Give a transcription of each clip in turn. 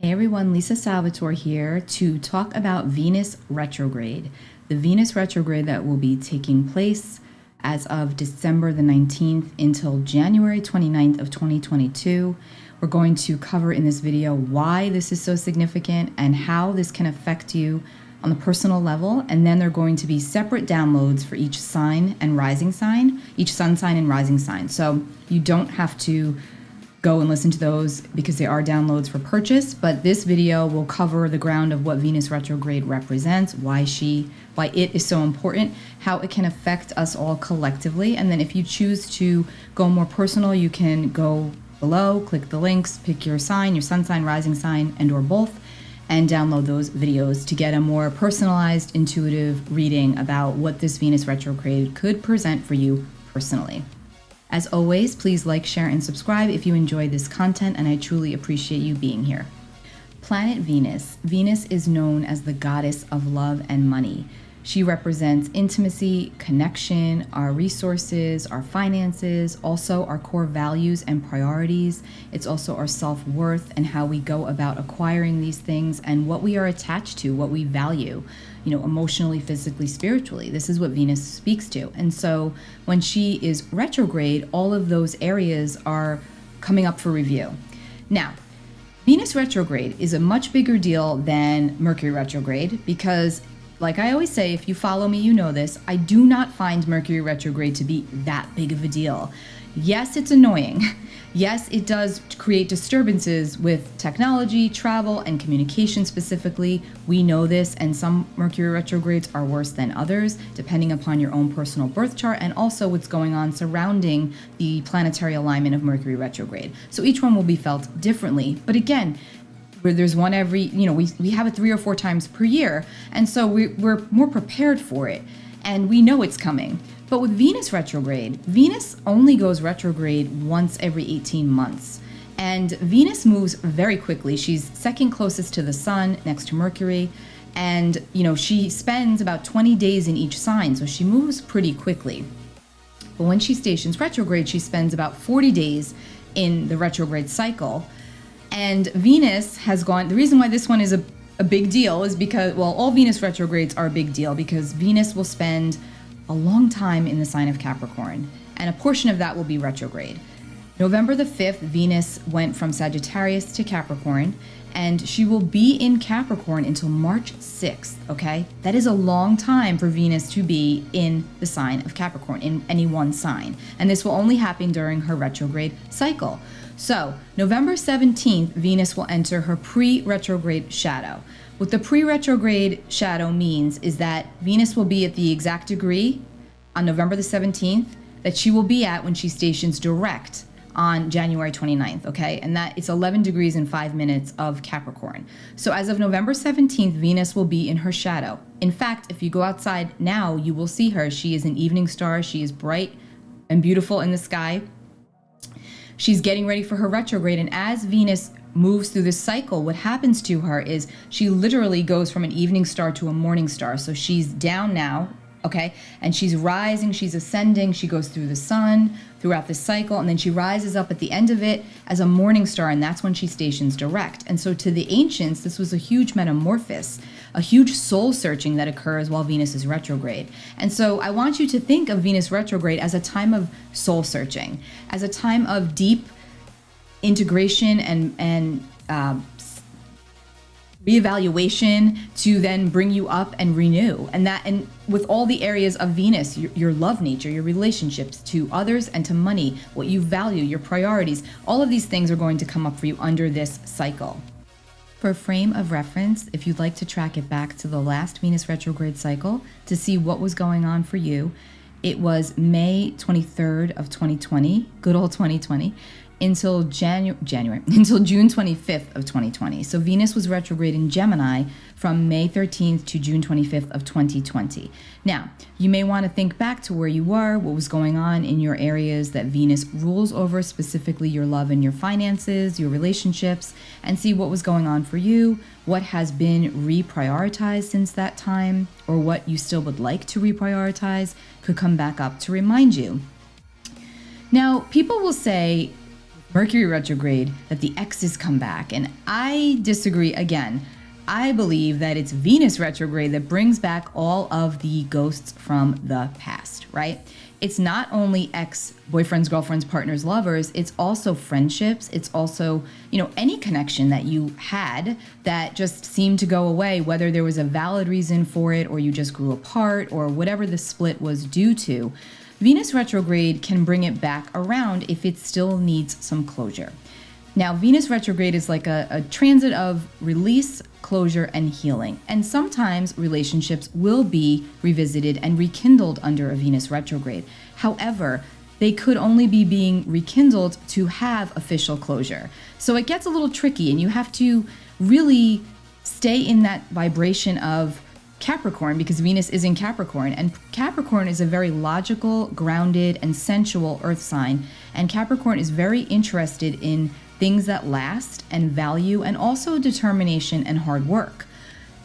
Hey everyone, Lisa Salvatore here to talk about Venus retrograde. The Venus retrograde that will be taking place as of December the 19th until January 29th of 2022. We're going to cover in this video why this is so significant and how this can affect you on the personal level. And then there are going to be separate downloads for each sign and rising sign, each sun sign and rising sign. So you don't have to go and listen to those because they are downloads for purchase, but this video will cover the ground of what Venus retrograde represents, why it is so important, how it can affect us all collectively. And then if you choose to go more personal, you can go below, click the links, pick your sign, your sun sign, rising sign, and or both, and download those videos to get a more personalized, intuitive reading about what this Venus retrograde could present for you personally. As always, please like, share, and subscribe if you enjoy this content, and I truly appreciate you being here. Planet Venus. Venus is known as the goddess of love and money. She represents intimacy, connection, our resources, our finances, also our core values and priorities. It's also our self-worth and how we go about acquiring these things and what we are attached to, what we value, emotionally, physically, spiritually. This is what Venus speaks to. And so when she is retrograde, all of those areas are coming up for review. Now, Venus retrograde is a much bigger deal than Mercury retrograde because, like I always say, if you follow me, you know this, I do not find Mercury retrograde to be that big of a deal. Yes, it's annoying. Yes, it does create disturbances with technology, travel, and communication specifically. We know this, and some Mercury retrogrades are worse than others, depending upon your own personal birth chart and also what's going on surrounding the planetary alignment of Mercury retrograde. So each one will be felt differently. But again, where there's one every, we have it 3 or 4 times per year, and so we're more prepared for it, and we know it's coming. But with Venus retrograde, Venus only goes retrograde once every 18 months. And Venus moves very quickly. She's second closest to the sun, next to Mercury. And, she spends about 20 days in each sign, so she moves pretty quickly. But when she stations retrograde, she spends about 40 days in the retrograde cycle. And Venus has gone, the reason why this one is a big deal is because, all Venus retrogrades are a big deal because Venus will spend a long time in the sign of Capricorn, and a portion of that will be retrograde. November the 5th, Venus went from Sagittarius to Capricorn, and she will be in Capricorn until March 6th, okay? That is a long time for Venus to be in the sign of Capricorn, in any one sign, and this will only happen during her retrograde cycle. So, November 17th, Venus will enter her pre-retrograde shadow. What the pre-retrograde shadow means is that Venus will be at the exact degree on November the 17th that she will be at when she stations direct on January 29th, okay? And that it's 11 degrees and 5 minutes of Capricorn. So as of November 17th, Venus will be in her shadow. In fact, if you go outside now, you will see her. She is an evening star. She is bright and beautiful in the sky. She's getting ready for her retrograde, and as Venus moves through this cycle, what happens to her is she literally goes from an evening star to a morning star. So she's down now, okay? And she's rising, she's ascending, she goes through the sun throughout this cycle, and then she rises up at the end of it as a morning star, and that's when she stations direct. And so to the ancients, this was a huge metamorphosis, a huge soul searching that occurs while Venus is retrograde. And so I want you to think of Venus retrograde as a time of soul searching, as a time of deep integration and reevaluation to then bring you up and renew. And with all the areas of Venus, your love nature, your relationships to others and to money, what you value, your priorities, all of these things are going to come up for you under this cycle. For a frame of reference, if you'd like to track it back to the last Venus retrograde cycle to see what was going on for you, it was May 23rd of 2020, good old 2020, until June 25th of 2020. So Venus was retrograde in Gemini from May 13th to June 25th of 2020. Now, you may want to think back to where you were, what was going on in your areas that Venus rules over, specifically your love and your finances, your relationships, and see what was going on for you, what has been reprioritized since that time, or what you still would like to reprioritize could come back up to remind you. Now, people will say, Mercury retrograde, that the exes come back. And I disagree again. I believe that it's Venus retrograde that brings back all of the ghosts from the past, right? It's not only ex-boyfriends, girlfriends, partners, lovers, it's also friendships. It's also, any connection that you had that just seemed to go away, whether there was a valid reason for it or you just grew apart or whatever the split was due to. Venus retrograde can bring it back around if it still needs some closure. Now, Venus retrograde is like a transit of release, closure, and healing. And sometimes relationships will be revisited and rekindled under a Venus retrograde. However, they could only be being rekindled to have official closure. So it gets a little tricky, and you have to really stay in that vibration of Capricorn, because Venus is in Capricorn, and Capricorn is a very logical, grounded, and sensual earth sign. And Capricorn is very interested in things that last and value, and also determination and hard work.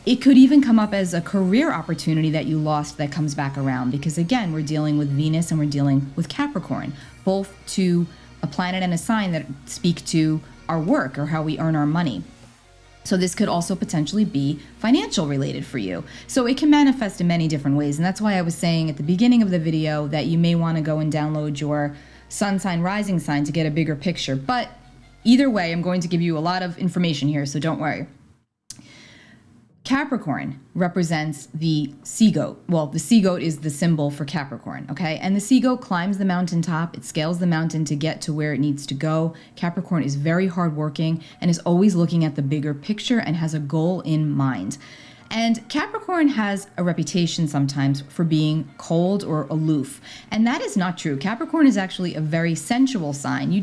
It could even come up as a career opportunity that you lost that comes back around, because again, we're dealing with Venus and we're dealing with Capricorn, both to a planet and a sign that speak to our work or how we earn our money. So this could also potentially be financial related for you. So it can manifest in many different ways. And that's why I was saying at the beginning of the video that you may want to go and download your sun sign, rising sign to get a bigger picture. But either way, I'm going to give you a lot of information here, so don't worry. Capricorn represents the sea goat. Well, the sea goat is the symbol for Capricorn, okay? And the sea goat climbs the mountaintop. It scales the mountain to get to where it needs to go. Capricorn is very hardworking and is always looking at the bigger picture and has a goal in mind. And Capricorn has a reputation sometimes for being cold or aloof. And that is not true. Capricorn is actually a very sensual sign. You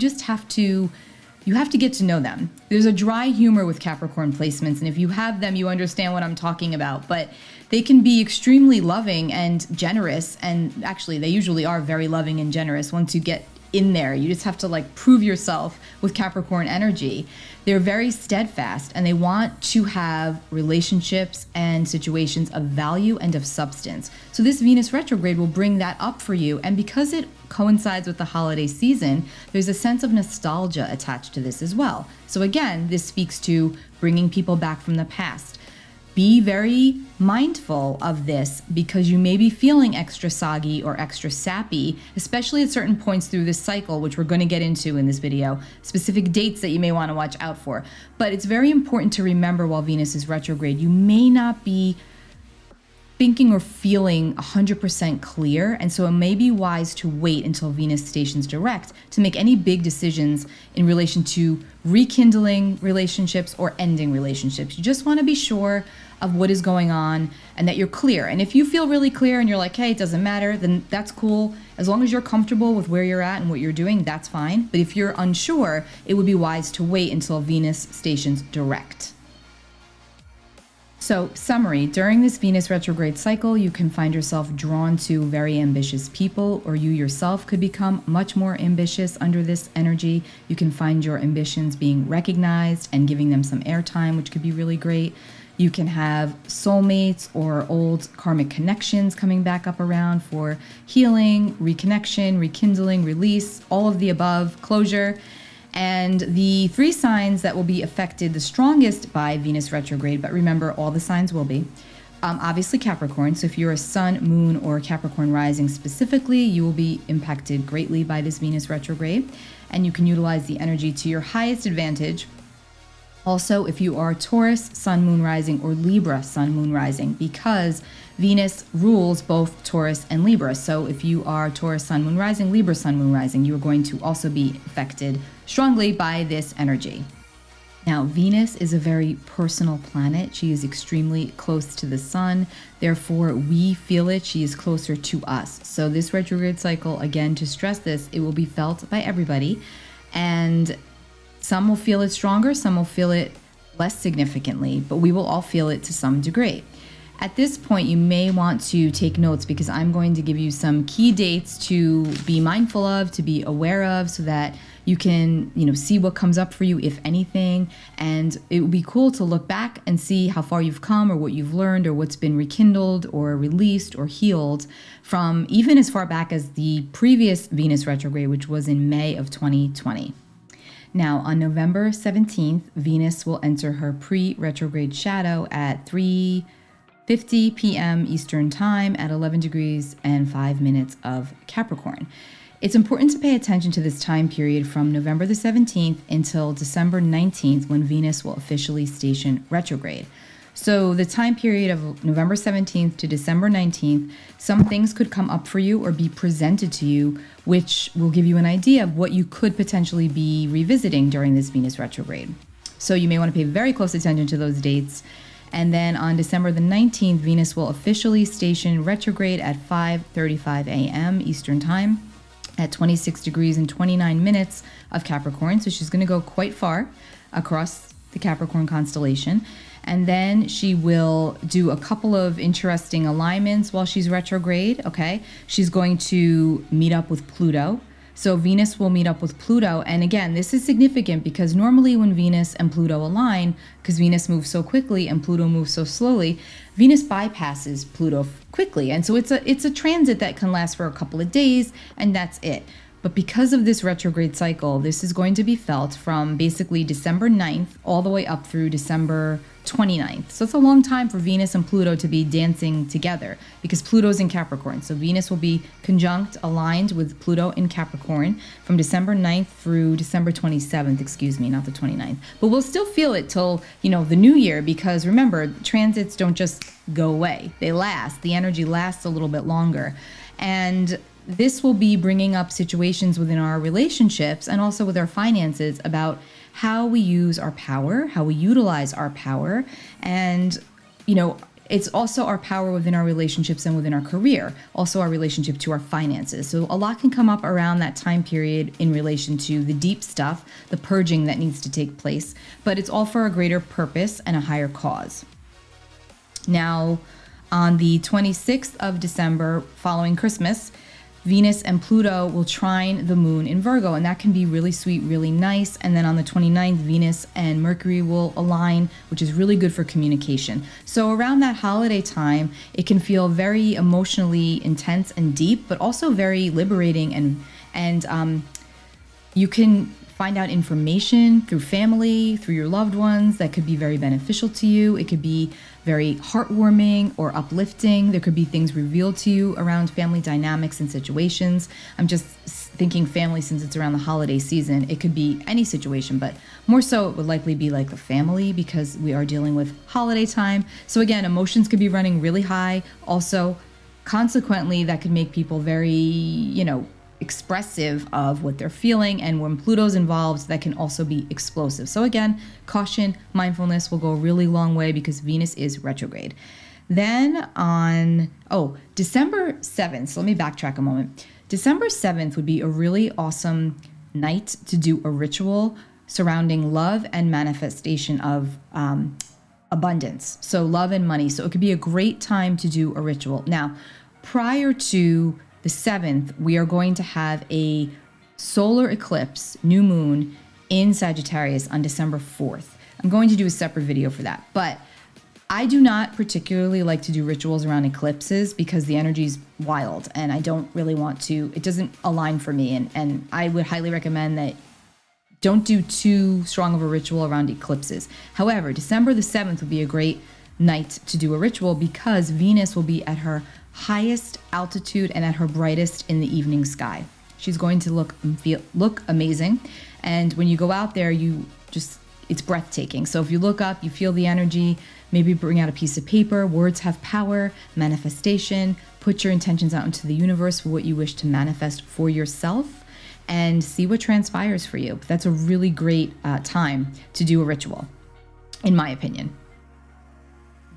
have to get to know them. There's a dry humor with Capricorn placements, and if you have them, you understand what I'm talking about. But they can be extremely loving and generous, and actually they usually are very loving and generous once you get in there. You just have to prove yourself with Capricorn energy. They're very steadfast, and they want to have relationships and situations of value and of substance. So this Venus retrograde will bring that up for you. And because it coincides with the holiday season, there's a sense of nostalgia attached to this as well. So again, this speaks to bringing people back from the past. Be very mindful of this, because you may be feeling extra soggy or extra sappy, especially at certain points through this cycle, which we're going to get into in this video, specific dates that you may want to watch out for. But it's very important to remember while Venus is retrograde, you may not be thinking or feeling 100% clear, and so it may be wise to wait until Venus stations direct to make any big decisions in relation to rekindling relationships or ending relationships. You just want to be sure of what is going on and that you're clear. And if you feel really clear and you're like, hey, it doesn't matter, then that's cool. As long as you're comfortable with where you're at and what you're doing, that's fine. But if you're unsure, it would be wise to wait until Venus stations direct. So, summary, during this Venus retrograde cycle, you can find yourself drawn to very ambitious people, or you yourself could become much more ambitious under this energy. You can find your ambitions being recognized and giving them some airtime, which could be really great. You can have soulmates or old karmic connections coming back up around for healing, reconnection, rekindling, release, all of the above, closure. And the 3 signs that will be affected the strongest by Venus retrograde, but remember, all the signs will be, obviously Capricorn. So if you're a sun, moon, or Capricorn rising specifically, you will be impacted greatly by this Venus retrograde, and you can utilize the energy to your highest advantage. Also, if you are Taurus, sun, moon, rising, or Libra, sun, moon, rising, because Venus rules both Taurus and Libra. So if you are Taurus, sun, moon, rising, Libra, sun, moon, rising, you are going to also be affected strongly by this energy. Now, Venus is a very personal planet. She is extremely close to the sun. Therefore, we feel it. She is closer to us. So this retrograde cycle, again, to stress this, it will be felt by everybody. And some will feel it stronger, some will feel it less significantly, but we will all feel it to some degree. At this point, you may want to take notes, because I'm going to give you some key dates to be mindful of, to be aware of, so that you can, see what comes up for you, if anything. And it would be cool to look back and see how far you've come, or what you've learned, or what's been rekindled or released or healed from even as far back as the previous Venus retrograde, which was in May of 2020. Now, on November 17th, Venus will enter her pre-retrograde shadow at 3:50 p.m. Eastern Time at 11 degrees and 5 minutes of Capricorn. It's important to pay attention to this time period from November the 17th until December 19th, when Venus will officially station retrograde. So the time period of November 17th to December 19th, some things could come up for you or be presented to you, which will give you an idea of what you could potentially be revisiting during this Venus retrograde. So you may want to pay very close attention to those dates. And then on December the 19th, Venus will officially station retrograde at 5:35 a.m. Eastern Time at 26 degrees and 29 minutes of Capricorn. So she's going to go quite far across the Capricorn constellation. And then she will do a couple of interesting alignments while she's retrograde, okay? She's going to meet up with Pluto. So Venus will meet up with Pluto. And again, this is significant because normally when Venus and Pluto align, because Venus moves so quickly and Pluto moves so slowly, Venus bypasses Pluto quickly. And so it's a transit that can last for a couple of days, and that's it. But because of this retrograde cycle, this is going to be felt from basically December 9th all the way up through December 29th. So it's a long time for Venus and Pluto to be dancing together because Pluto's in Capricorn. So Venus will be conjunct, aligned with Pluto in Capricorn from December 9th through December 27th, not the 29th. But we'll still feel it till, the new year, because remember, transits don't just go away. They last. The energy lasts a little bit longer. And this will be bringing up situations within our relationships and also with our finances about how we use our power, how we utilize our power. And, it's also our power within our relationships and within our career, also our relationship to our finances. So a lot can come up around that time period in relation to the deep stuff, the purging that needs to take place, but it's all for a greater purpose and a higher cause. Now, on the 26th of December, following Christmas, Venus and Pluto will trine the moon in Virgo, and that can be really sweet, really nice. And then on the 29th, Venus and Mercury will align, which is really good for communication. So around that holiday time, it can feel very emotionally intense and deep, but also very liberating, and you can find out information through family, through your loved ones that could be very beneficial to you. It could be very heartwarming or uplifting. There could be things revealed to you around family dynamics and situations. I'm just thinking family since it's around the holiday season. It could be any situation, but more so it would likely be like a family because we are dealing with holiday time. So again, emotions could be running really high. Also, consequently, that could make people very, expressive of what they're feeling, and when Pluto's involved, that can also be explosive. So again, caution, mindfulness will go a really long way because Venus is retrograde. Then on December 7th, so let me backtrack a moment. December 7th would be a really awesome night to do a ritual surrounding love and manifestation of abundance. So love and money. So it could be a great time to do a ritual. Now, prior to the 7th, we are going to have a solar eclipse, new moon, in Sagittarius on December 4th. I'm going to do a separate video for that. But I do not particularly like to do rituals around eclipses because the energy's wild and I don't really want to, it doesn't align for me. And I would highly recommend that don't do too strong of a ritual around eclipses. However, December the 7th would be a great night to do a ritual because Venus will be at her highest altitude and at her brightest in the evening sky. She's going to look amazing. And when you go out there, it's breathtaking. So if you look up, you feel the energy, maybe bring out a piece of paper. Words have power, manifestation. Put your intentions out into the universe for what you wish to manifest for yourself and see what transpires for you. That's a really great time to do a ritual, in my opinion.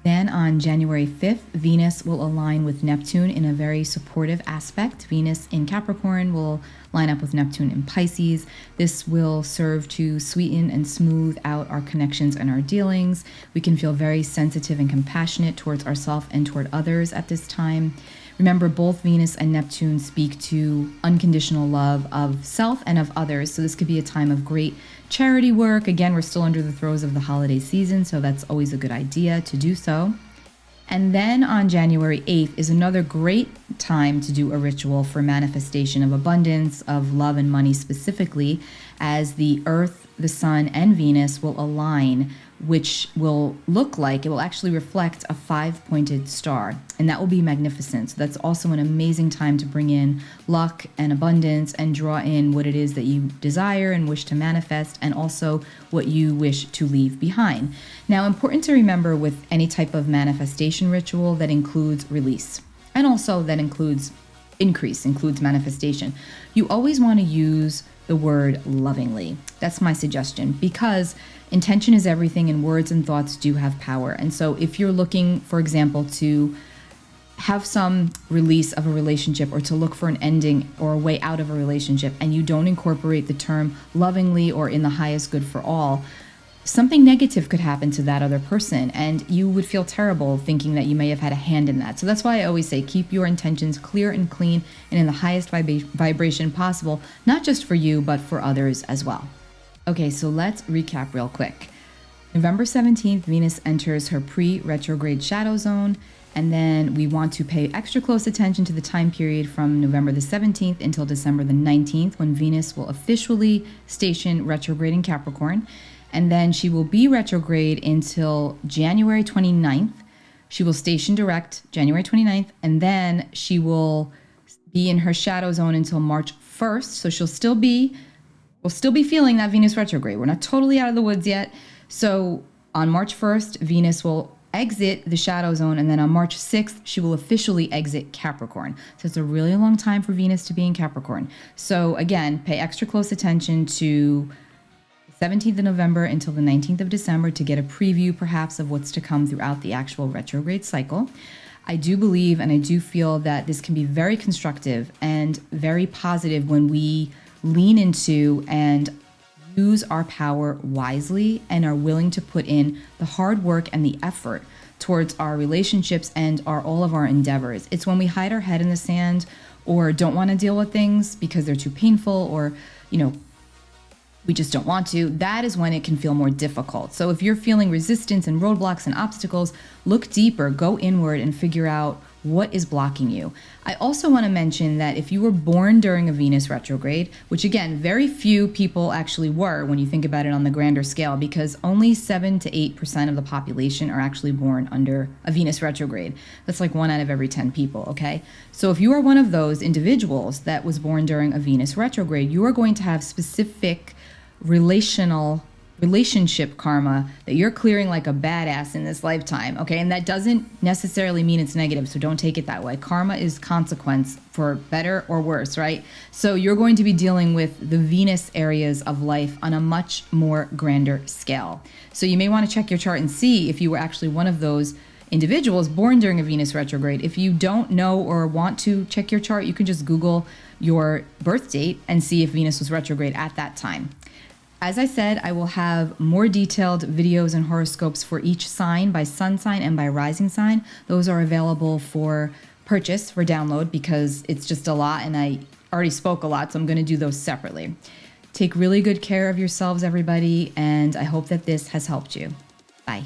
Then on January 5th, Venus will align with Neptune in a very supportive aspect. Venus in Capricorn will line up with Neptune in Pisces. This will serve to sweeten and smooth out our connections and our dealings. We can feel very sensitive and compassionate towards ourselves and toward others at this time. Remember, both Venus and Neptune speak to unconditional love of self and of others. So this could be a time of great charity work. Again, we're still under the throes of the holiday season, so that's always a good idea to do so. And then on January 8th is another great time to do a ritual for manifestation of abundance, of love and money specifically, as the Earth, the Sun and Venus will align, which will look like, it will actually reflect a 5-pointed star, and that will be magnificent. So that's also an amazing time to bring in luck and abundance and draw in what it is that you desire and wish to manifest, and also what you wish to leave behind. Now, important to remember with any type of manifestation ritual that includes release, and also that includes increase, includes manifestation. You always want to use the word lovingly. That's my suggestion, because intention is everything and words and thoughts do have power. And so if you're looking, for example, to have some release of a relationship or to look for an ending or a way out of a relationship, and you don't incorporate the term lovingly or in the highest good for all, something negative could happen to that other person, and you would feel terrible thinking that you may have had a hand in that. So that's why I always say keep your intentions clear and clean and in the highest vibration possible, not just for you, but for others as well. Okay, so let's recap real quick. November 17th, Venus enters her pre-retrograde shadow zone, and then we want to pay extra close attention to the time period from November the 17th until December the 19th, when Venus will officially station retrograde in Capricorn. And then she will be retrograde until January 29th. She will station direct January 29th, and then she will be in her shadow zone until March 1st. So we'll still be feeling that Venus retrograde. We're not totally out of the woods yet. So on March 1st, Venus will exit the shadow zone, and then on March 6th, she will officially exit Capricorn. So it's a really long time for Venus to be in Capricorn. So again, pay extra close attention to 17th of November until the 19th of December to get a preview perhaps of what's to come throughout the actual retrograde cycle. I do believe and I do feel that this can be very constructive and very positive when we lean into and use our power wisely and are willing to put in the hard work and the effort towards our relationships and all of our endeavors. It's when we hide our head in the sand or don't want to deal with things because they're too painful, or, we just don't want to, that is when it can feel more difficult. So if you're feeling resistance and roadblocks and obstacles, look deeper, go inward and figure out what is blocking you. I also want to mention that if you were born during a Venus retrograde, which again, very few people actually were when you think about it on the grander scale, because only 7 to 8% of the population are actually born under a Venus retrograde. That's like 1 out of every 10 people, okay? So if you are one of those individuals that was born during a Venus retrograde, you are going to have specific relationship karma that you're clearing like a badass in this lifetime, okay? And that doesn't necessarily mean it's negative, so don't take it that way. Karma is consequence for better or worse, right? So you're going to be dealing with the Venus areas of life on a much more grander scale. So you may want to check your chart and see if you were actually one of those individuals born during a Venus retrograde. If you don't know or want to check your chart, you can just Google your birth date and see if Venus was retrograde at that time. As I said, I will have more detailed videos and horoscopes for each sign by sun sign and by rising sign. Those are available for purchase, for download, because it's just a lot and I already spoke a lot, so I'm going to do those separately. Take really good care of yourselves, everybody, and I hope that this has helped you. Bye.